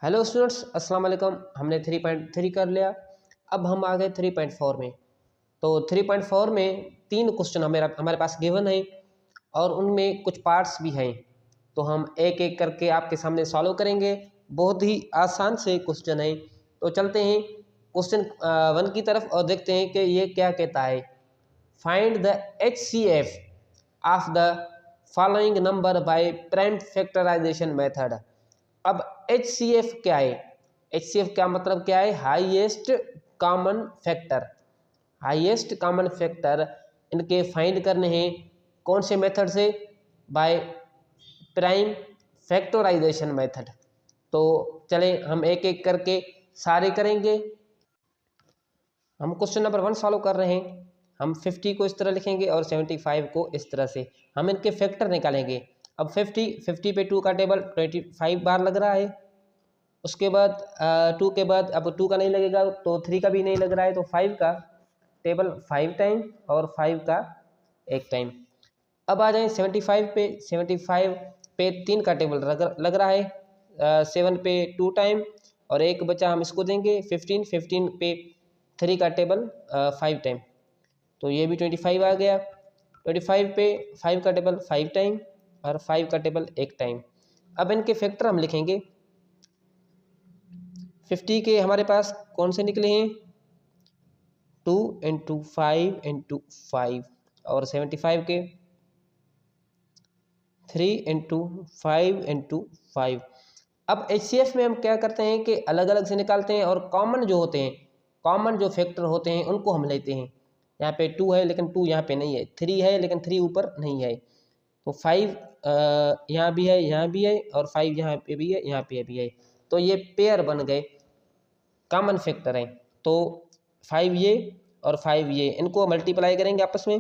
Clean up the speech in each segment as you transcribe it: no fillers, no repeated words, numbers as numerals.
Hello students, अस्सलाम वालेकुम। हमने 3.3 कर लिया। अब हम आ गए 3.4 में। तो 3.4 में 3 क्वेश्चन हमारे पास गिवन है और उनमें कुछ पार्ट्स भी हैं। तो हम एक एक करके आपके सामने सॉल्व करेंगे। बहुत ही आसान से क्वेश्चन है। तो चलते हैं क्वेश्चन 1 की तरफ और देखते हैं कि ये क्या कहता है। Find the HCF of the following number by prime factorization method. अब HCF क्या है? HCF क्या मतलब क्या है? Highest common factor. Highest common factor इनके फाइंड करने हैं। कौन से मेथड से? By prime factorization method. तो चलें हम एक एक करके सारे करेंगे। हम क्वेश्चन नंबर 1 सॉल्व कर रहे हैं। हम 50 को इस तरह लिखेंगे और 75 को इस तरह से। हम इनके फैक्टर निकालेंगे। अब 50 पे 2 का टेबल 25 बार लग रहा है। उसके बाद 2 के बाद अब 2 का नहीं लगेगा तो 3 का भी नहीं लग रहा है, तो 5 का टेबल 5 टाइम और 5 का 1 टाइम। अब आ जाए 75 पे। 75 पे 3 का टेबल लग रहा है। 7 पे 2 टाइम और एक बचा, हम इसको देंगे 15 पे 3 का टेबल 5 टाइम, तो ये भी 25 आ गया। 25 पे 5 का टेबल 5 टाइम और 5 का टेबल 1 टाइम। अब इनके फैक्टर हम लिखेंगे। 50 के हमारे पास कौन से निकले हैं? 2 इंटू 5 इंटू 5 और 75 के 3 इंटू 5 इंटू 5। अब HCF में हम क्या करते हैं कि अलग अलग से निकालते हैं और कॉमन जो होते हैं, कॉमन जो फैक्टर होते हैं उनको हम लेते हैं। यहाँ पे 2 है लेकिन 2 यहाँ पे नहीं है, 3 है लेकिन 3 ऊपर नहीं है, तो 5 यहाँ भी है, यहाँ भी है और 5 यहाँ पे भी है, यहाँ पे भी है, तो ये पेयर बन गए, कॉमन फैक्टर हैं। तो 5 ये और 5 ये, इनको मल्टीप्लाई करेंगे आपस में।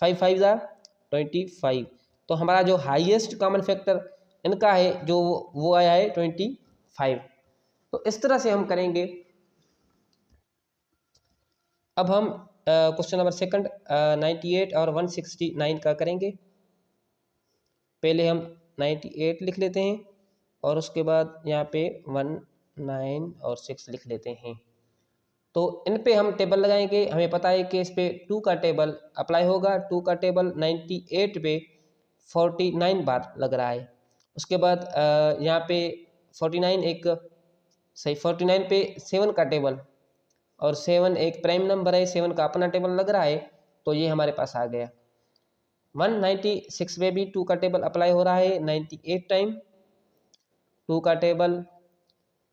5 5 ज़ा 25। तो हमारा जो हाईएस्ट कॉमन फैक्टर इनका है जो वो आया है 25। तो इस तरह से हम करेंगे। अब हम क्वेश्चन नंबर 2 98 और 169 का करेंगे। पहले हम 98 लिख लेते हैं और उसके बाद यहाँ पे 1 9 और 6 लिख लेते हैं। तो इन पे हम टेबल लगाएंगे। हमें पता है कि इस पे 2 का टेबल अप्लाई होगा। 2 का टेबल 98 पे 49 बार लग रहा है। उसके बाद यहाँ पे 49 एक सही 49 पे 7 का टेबल, और 7 एक प्राइम नंबर है, 7 का अपना टेबल लग रहा है, तो ये हमारे पास आ गया। 196 पे भी 2 का टेबल अप्लाई हो रहा है 98 टाइम, 2 का टेबल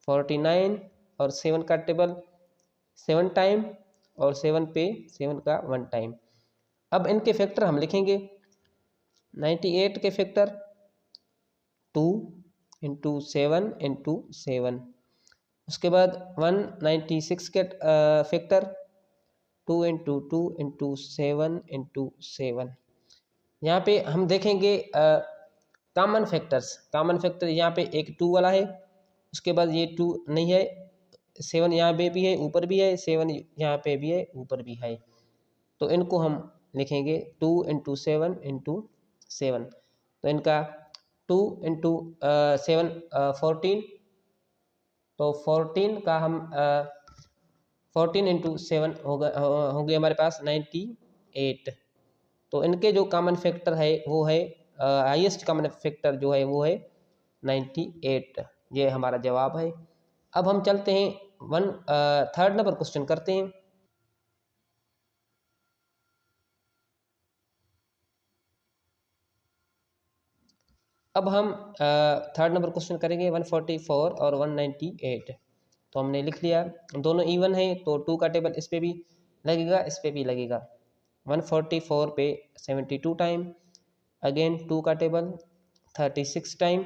49 और 7 का टेबल 7 टाइम और 7 पे 7 का 1 टाइम। अब इनके फैक्टर हम लिखेंगे। 98 के फैक्टर 2 इंटू 7 इंटू 7। उसके बाद 196 के फैक्टर 2 इंटू 2 इंटू 7 इंटू 7। यहाँ पे हम देखेंगे कॉमन फैक्टर्स। कॉमन फैक्टर यहाँ पे एक 2 वाला है, उसके बाद ये 2 नहीं है, 7 यहाँ पे भी है, ऊपर भी है, 7 यहाँ पे भी है, ऊपर भी है, तो इनको हम लिखेंगे 2 इंटू 7 इंटू 7। तो इनका 2 इंटू 7 14, तो 14 का हम 14 इंटू 7 होंगे हमारे पास 98। तो इनके जो कॉमन फैक्टर है वो है हाईएस्ट कॉमन फैक्टर जो है वो है 98। ये हमारा जवाब है। अब हम चलते हैं 3rd नंबर क्वेश्चन करते हैं। अब हम 3rd नंबर क्वेश्चन करेंगे 144 और 198। तो हमने लिख लिया, दोनों इवन है तो 2 का टेबल इस पे भी लगेगा, इस पे भी लगेगा। 144 पे 72 टाइम, अगेन 2 का टेबल 36 टाइम,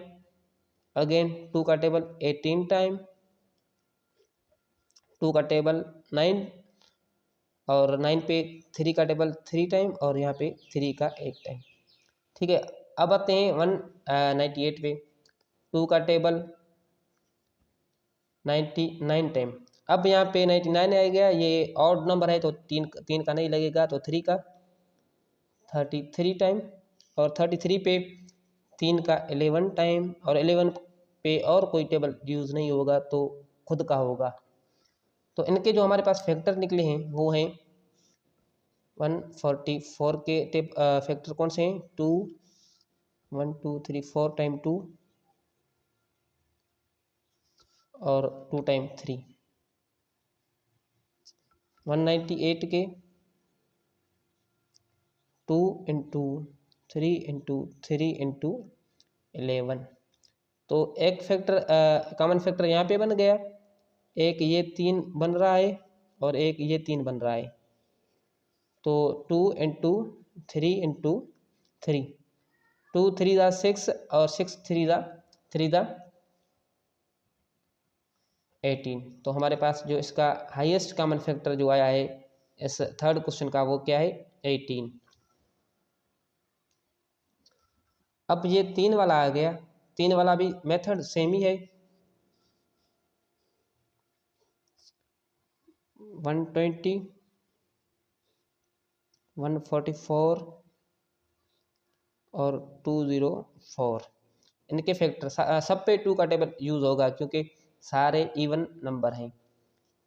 अगेन 2 का टेबल 18 टाइम, 2 का टेबल 9 और 9 पे 3 का टेबल 3 टाइम और यहाँ पे 3 का 1 टाइम। ठीक है, अब आते हैं 198 पे। 2 का टेबल 99 टाइम। अब यहाँ पे 99 आ गया, ये ऑड नंबर है तो तीन का नहीं लगेगा, तो 3 का 33 टाइम और 33 पे 3 का 11 टाइम और 11 पे और कोई टेबल यूज़ नहीं होगा, तो खुद का होगा। तो इनके जो हमारे पास फैक्टर निकले हैं वो हैं 144 के फैक्टर कौन से हैं, 2 1 2 3 4 टाइम 2 और 2 टाइम 3। 198 के 2 इंटू 3 इंटू 3 इंटू 11। तो एक फैक्टर कॉमन फैक्टर यहाँ पे बन गया, एक ये 3 बन रहा है और एक ये 3 बन रहा है। तो 2 इंटू 3 इंटू 3, 2 3 दा 6 और 6 3 दा 18। तो हमारे पास जो इसका हाईएस्ट कॉमन फैक्टर जो आया है इस थर्ड क्वेश्चन का वो क्या है, 18। अब ये 3 वाला आ गया, 3 वाला भी मेथड सेम ही है। 120 144 और 204, इनके फैक्टर सब पे 2 का टेबल यूज़ होगा क्योंकि सारे इवन नंबर हैं।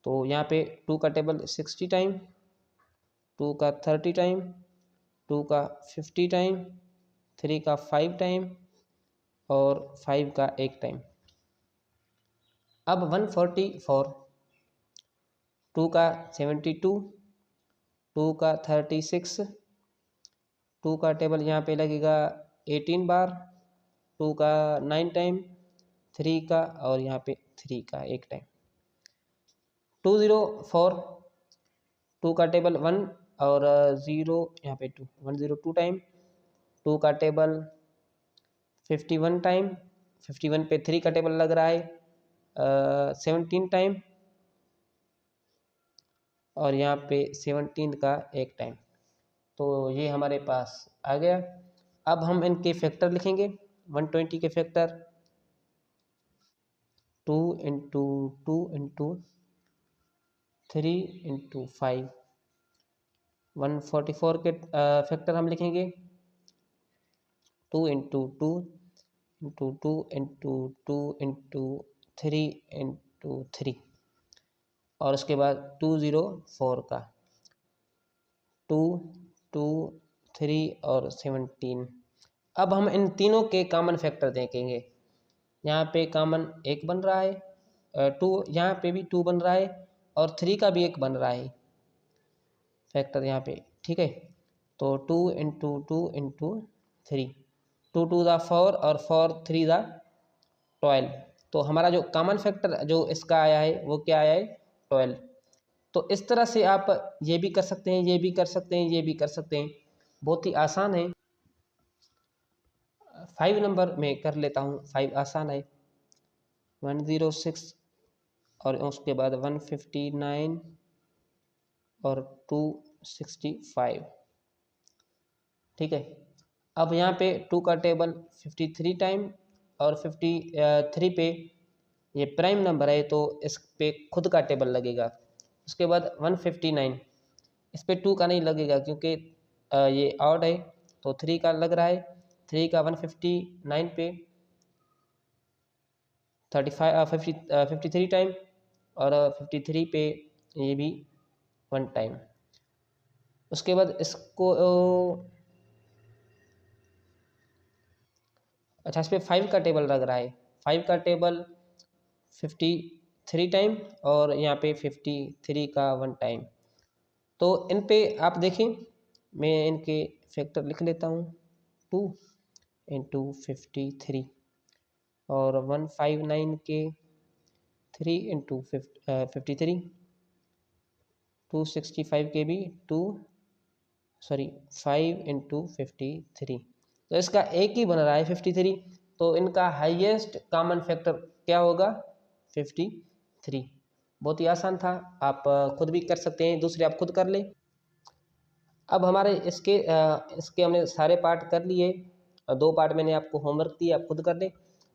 तो यहाँ पे 2 का टेबल 60 टाइम, 2 का 30 टाइम, 2 का 50 टाइम, 3 का 5 टाइम और 5 का 1 टाइम। अब 144, 2 का 72, 2 का 36, 2 का टेबल यहाँ पे लगेगा 18 बार, 2 का 9 टाइम, 3 का और यहाँ पे 3 का 1 टाइम। 204, 2 का टेबल 1 और 0 यहाँ पे 2, 102 टाइम, 2 का टेबल 51 टाइम, 51 पे 3 का टेबल लग रहा है 17 टाइम और यहाँ पे 17 का 1 टाइम। तो ये हमारे पास आ गया। अब हम इनके फैक्टर लिखेंगे। 120 के फैक्टर 2 इंटू 2 इंटू 3 इंटू 5। 144 के फैक्टर हम लिखेंगे 2 into 2 into 2 into 2 into 3 into 3 और उसके बाद 204 का 2 2 3 और 17। अब हम इन तीनों के कॉमन फैक्टर देखेंगे। यहाँ पे कॉमन 1 बन रहा है, 2 यहाँ पे भी 2 बन रहा है और 3 का भी 1 बन रहा है फैक्टर यहाँ पे, ठीक है। तो 2 इंटू 2 इंटू 3, 2 2 दा 4 और 4 3 दा 12। तो हमारा जो कॉमन फैक्टर जो इसका आया है वो क्या आया है, 12। तो इस तरह से आप ये भी कर सकते हैं, ये भी कर सकते हैं, ये भी कर सकते हैं, बहुत ही आसान है। 5 नंबर में कर लेता हूँ, 5 आसान है। 106 और उसके बाद 159 और 265, ठीक है। अब यहाँ पे 2 का टेबल 53 टाइम और 53 पे ये प्राइम नंबर है तो इस पे खुद का टेबल लगेगा। उसके बाद 159, इस पे 2 का नहीं लगेगा क्योंकि ये ऑड है, तो 3 का लग रहा है। 3 का 159 पे 53 टाइम और 53 पे ये भी 1 टाइम। उसके बाद इसको अच्छा, इस पर 5 का टेबल लग रहा है। 5 का टेबल 53 टाइम और यहाँ पे 53 का 1 टाइम। तो इन पे आप देखें, मैं इनके फैक्टर लिख लेता हूँ। 2 इंटू 53 और 159 के 3 इंटू 53, 265 के भी 5 इंटू 53। तो इसका एक ही बन रहा है 53। तो इनका हाईएस्ट कॉमन फैक्टर क्या होगा, 53। बहुत ही आसान था, आप खुद भी कर सकते हैं, दूसरे आप खुद कर ले। अब हमारे इसके हमने सारे पार्ट कर लिए, 2 पार्ट मैंने आपको होमवर्क दिया, आप खुद कर ले।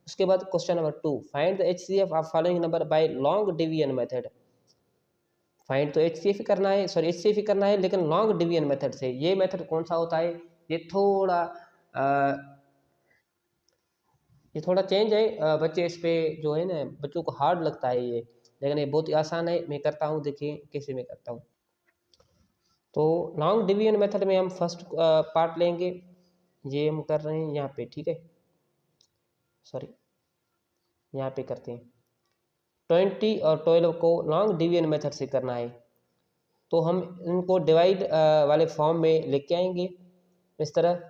उसके बाद question number 2, find the HCF of following number bye long division method. Find तो HCF करना है, HCF करना है लेकिन लॉन्ग डिवीजन मेथड से। ये मेथड कौन सा होता है, ये थोड़ा ये थोड़ा चेंज है, बच्चे इस पे जो है ना, बच्चों को हार्ड लगता है ये, लेकिन ये बहुत ही आसान है। मैं करता हूँ, देखिए कैसे मैं करता हूँ। तो लॉन्ग डिवीजन मेथड में हम फर्स्ट पार्ट लेंगे, ये हम कर रहे हैं यहाँ पे, ठीक है, सॉरी यहाँ पे करते हैं। 20 और 12 को लॉन्ग डिवीजन मेथड से करना है, तो हम इनको डिवाइड वाले फॉर्म में लेके आएंगे इस तरह,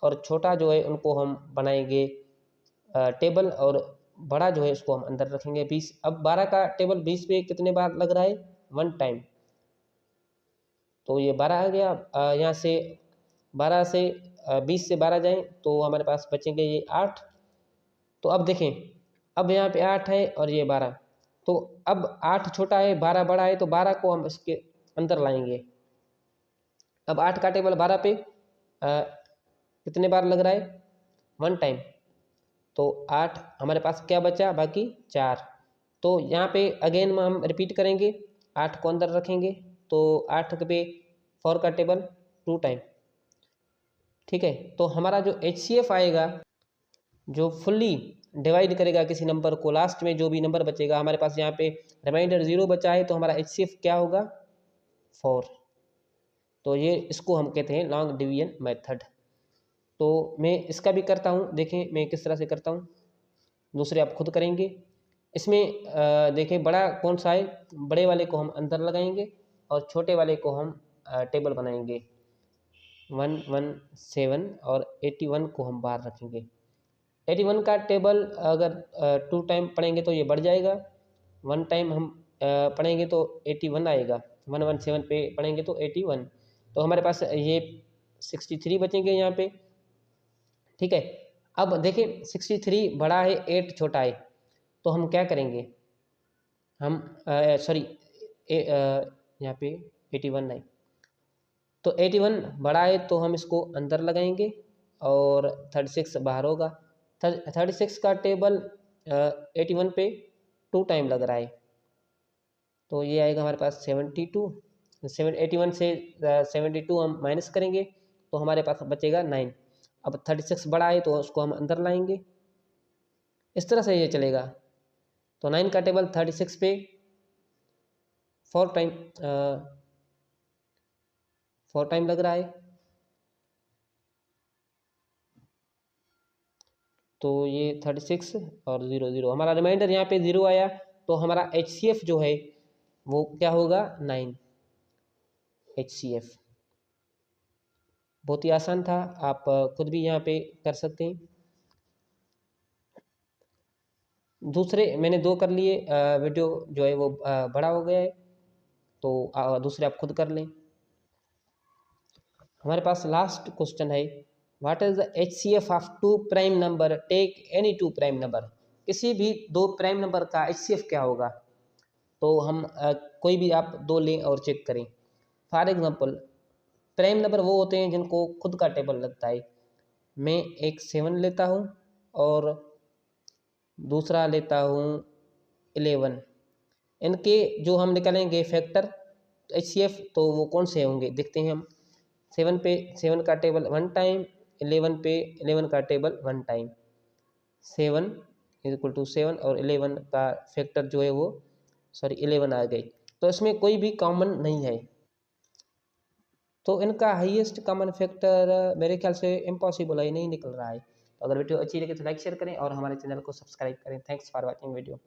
और छोटा जो है उनको हम बनाएंगे टेबल, और बड़ा जो है उसको हम अंदर रखेंगे 20। अब 12 का टेबल 20 पे कितने बार लग रहा है, 1 टाइम, तो ये 12 आ गया। यहाँ से 12 से 20 से 12 जाएं तो हमारे पास बचेंगे ये 8। तो अब देखें, अब यहाँ पे 8 है और ये 12, तो अब 8 छोटा है 12 बड़ा है, तो 12 को हम इसके अंदर लाएंगे। अब 8 का टेबल 12 पे कितने बार लग रहा है, 1 टाइम, तो 8 हमारे पास क्या बचा, बाकी 4। तो यहाँ पे अगेन हम रिपीट करेंगे, 8 को अंदर रखेंगे, तो 8 पे 4 का टेबल 2 टाइम, ठीक है। तो हमारा जो HCF आएगा, जो फुल्ली डिवाइड करेगा किसी नंबर को, लास्ट में जो भी नंबर बचेगा, हमारे पास यहाँ पे रिमाइंडर 0 बचा है, तो हमारा HCF क्या होगा, 4। तो ये इसको हम कहते हैं लॉन्ग डिवीजन मेथड। तो मैं इसका भी करता हूँ, देखें मैं किस तरह से करता हूँ, दूसरे आप खुद करेंगे। इसमें देखें बड़ा कौन सा है, बड़े वाले को हम अंदर लगाएंगे और छोटे वाले को हम टेबल बनाएंगे। 117 और 81 को हम बाहर रखेंगे। 81 का टेबल अगर 2 टाइम पढ़ेंगे तो ये बढ़ जाएगा, 1 टाइम हम पढ़ेंगे तो 81 आएगा, 117 पे पढ़ेंगे तो 81, तो हमारे पास ये 63 बचेंगे यहाँ पे, ठीक है। अब देखें 63 बड़ा है, 8 छोटा है, तो हम क्या करेंगे, हम सॉरी यहाँ पे 81 नहीं, तो 81 बड़ा है तो हम इसको अंदर लगाएंगे और 36 बाहर होगा। 36 का टेबल 81 पे 2 टाइम लग रहा है, तो ये आएगा हमारे पास 72। 81 से 72 हम माइनस करेंगे तो हमारे पास बचेगा 9। अब 36 बड़ा है तो उसको हम अंदर लाएंगे, इस तरह से ये चलेगा। तो 9 का टेबल 36 पे 4 टाइम 4 टाइम लग रहा है, तो ये 36 और 0 0, हमारा रिमाइंडर यहाँ पे 0 आया, तो हमारा HCF जो है वो क्या होगा, 9 HCF। बहुत ही आसान था, आप खुद भी यहाँ पे कर सकते हैं। दूसरे मैंने 2 कर लिए, वीडियो जो है वो बड़ा हो गया है, तो दूसरे आप खुद कर लें। हमारे पास लास्ट क्वेश्चन है, what is the HCF of 2 prime number, take any 2 prime number. किसी भी 2 प्राइम नंबर का HCF क्या होगा, तो हम कोई भी आप 2 लें और चेक करें। फॉर एग्जांपल प्राइम नंबर वो होते हैं जिनको खुद का टेबल लगता है। मैं एक 7 लेता हूँ और दूसरा लेता हूँ 11, इनके जो हम निकालेंगे फैक्टर HCF, तो वो कौन से होंगे देखते हैं हम। 7 पे 7 का टेबल 1 टाइम, 11 पे 11 का table 1 time, 7 is equal to 7 और 11 का फैक्टर जो है वो 11 आ गई, तो इसमें कोई भी कॉमन नहीं है, तो इनका हाईएस्ट कॉमन फैक्टर मेरे ख्याल से इम्पॉसिबल है, नहीं निकल रहा है। तो अगर वीडियो अच्छी लगे तो लाइक शेयर करें और हमारे चैनल को सब्सक्राइब करें। Thanks for watching video.